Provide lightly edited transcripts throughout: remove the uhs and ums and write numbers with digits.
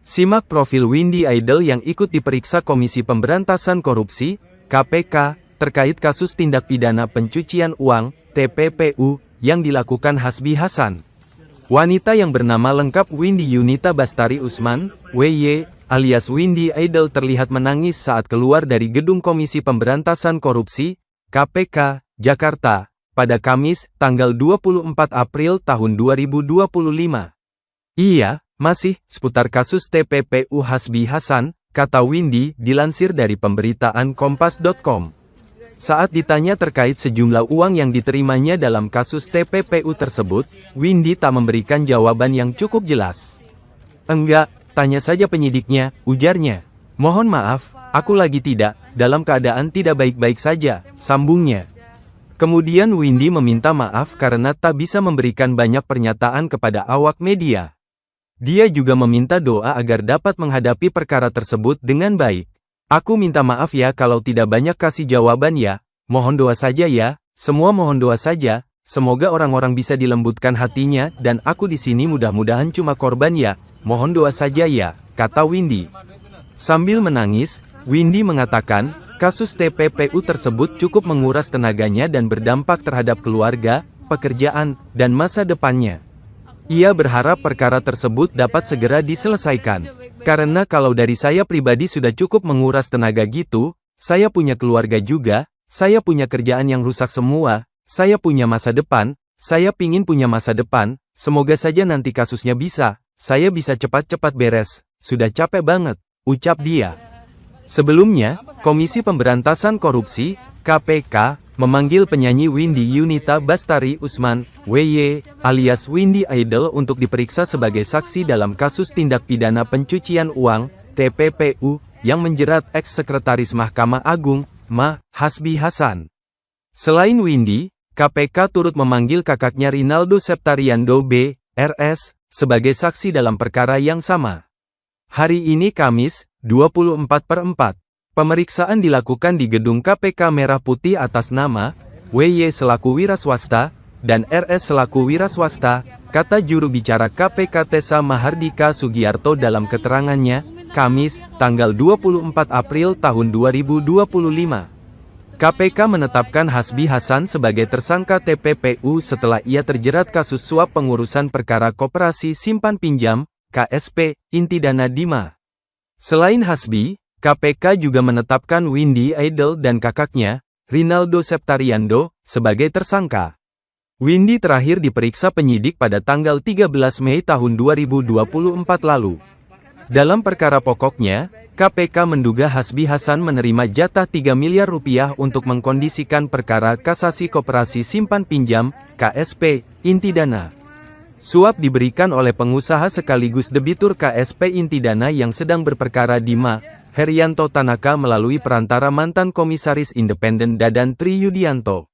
Simak profil Windy Idol yang ikut diperiksa Komisi Pemberantasan Korupsi, KPK, terkait kasus tindak pidana pencucian uang, TPPU, yang dilakukan Hasbi Hasan. Wanita yang bernama lengkap Windy Yunita Bastari Usman, WY, alias Windy Idol terlihat menangis saat keluar dari gedung Komisi Pemberantasan Korupsi, KPK, Jakarta, pada Kamis, tanggal 24 April tahun 2025. Iya, masih seputar kasus TPPU Hasbi Hasan, kata Windy, dilansir dari pemberitaan Kompas.com. Saat ditanya terkait sejumlah uang yang diterimanya dalam kasus TPPU tersebut, Windy tak memberikan jawaban yang cukup jelas. "Enggak, tanya saja penyidiknya," ujarnya. "Mohon maaf, aku lagi dalam keadaan tidak baik-baik saja," sambungnya. Kemudian Windy meminta maaf karena tak bisa memberikan banyak pernyataan kepada awak media. Dia juga meminta doa agar dapat menghadapi perkara tersebut dengan baik. "Aku minta maaf ya kalau tidak banyak kasih jawaban ya, mohon doa saja ya, semua mohon doa saja, semoga orang-orang bisa dilembutkan hatinya dan aku di sini mudah-mudahan cuma korban ya, mohon doa saja ya," kata Windy. Sambil menangis, Windy mengatakan, kasus TPPU tersebut cukup menguras tenaganya dan berdampak terhadap keluarga, pekerjaan, dan masa depannya. Ia berharap perkara tersebut dapat segera diselesaikan. "Karena kalau dari saya pribadi sudah cukup menguras tenaga gitu, saya punya keluarga juga, saya punya kerjaan yang rusak semua, saya punya masa depan, saya pingin punya masa depan, semoga saja nanti kasusnya saya bisa cepat-cepat beres, sudah capek banget," ucap dia. Sebelumnya, Komisi Pemberantasan Korupsi, KPK, memanggil penyanyi Windy Yunita Bastari Usman, WY, alias Windy Idol untuk diperiksa sebagai saksi dalam kasus tindak pidana pencucian uang, TPPU, yang menjerat eks-sekretaris Mahkamah Agung, Hasbi Hasan. Selain Windy, KPK turut memanggil kakaknya Rinaldo Septariando B.R.S., sebagai saksi dalam perkara yang sama. Hari ini Kamis, 24/4. Pemeriksaan dilakukan di gedung KPK Merah Putih atas nama WY selaku wira swasta dan RS selaku wira swasta, kata juru bicara KPK Tessa Mahardika Sugiarto dalam keterangannya, Kamis, tanggal 24 April tahun 2025. KPK menetapkan Hasbi Hasan sebagai tersangka TPPU setelah ia terjerat kasus suap pengurusan perkara Koperasi Simpan Pinjam, KSP, inti dana DIMA. Selain Hasbi, KPK juga menetapkan Windy Idol dan kakaknya, Rinaldo Septariando, sebagai tersangka. Windy terakhir diperiksa penyidik pada tanggal 13 Mei tahun 2024 lalu. Dalam perkara pokoknya, KPK menduga Hasbi Hasan menerima jatah 3 miliar rupiah untuk mengkondisikan perkara kasasi Koperasi Simpan Pinjam, KSP, inti dana. Suap diberikan oleh pengusaha sekaligus debitur KSP inti dana yang sedang berperkara DIMA, Herianto Tanaka melalui perantara mantan Komisaris Independen Dadan Triyudianto.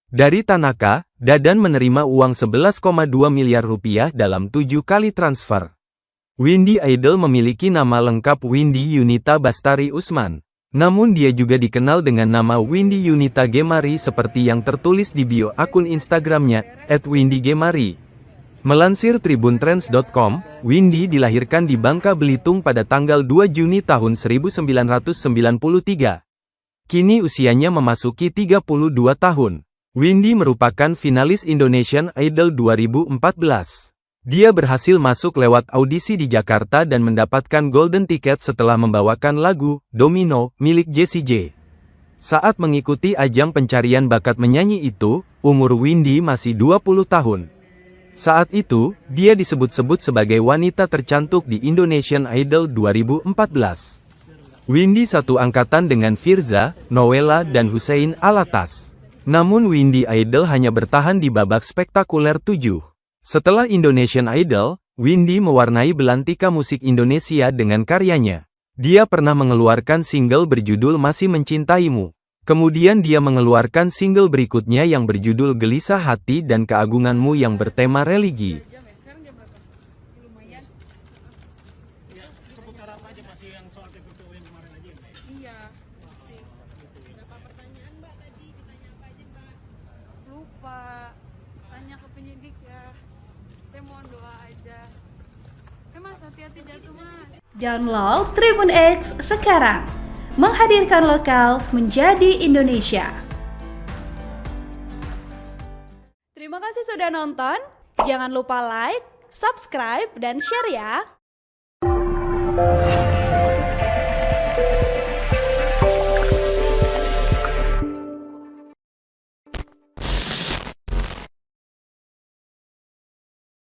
Dari Tanaka, Dadan menerima uang 11,2 miliar rupiah dalam 7 kali transfer. Windy Idol memiliki nama lengkap Windy Yunita Bastari Usman. Namun dia juga dikenal dengan nama Windy Yunita Gemari seperti yang tertulis di bio akun Instagramnya, @windygemari. Melansir tribuntrends.com, Windy dilahirkan di Bangka Belitung pada tanggal 2 Juni tahun 1993. Kini usianya memasuki 32 tahun. Windy merupakan finalis Indonesian Idol 2014. Dia berhasil masuk lewat audisi di Jakarta dan mendapatkan golden ticket setelah membawakan lagu Domino milik Jessie J. Saat mengikuti ajang pencarian bakat menyanyi itu, umur Windy masih 20 tahun. Saat itu, dia disebut-sebut sebagai wanita tercantik di Indonesian Idol 2014. Windy satu angkatan dengan Firza, Nowela dan Hussein Alatas. Namun Windy Idol hanya bertahan di babak spektakuler 7. Setelah Indonesian Idol, Windy mewarnai belantika musik Indonesia dengan karyanya. Dia pernah mengeluarkan single berjudul Masih Mencintaimu. Kemudian dia mengeluarkan single berikutnya yang berjudul Gelisah Hati dan Keagunganmu yang bertema religi. Lupa, tanya ke penyidik ya. Saya mohon doa aja. Mas hati-hati jatuh Mas. Download Tribun X sekarang. Menghadirkan lokal menjadi Indonesia. Terima kasih sudah nonton. Jangan lupa like, subscribe, dan share ya.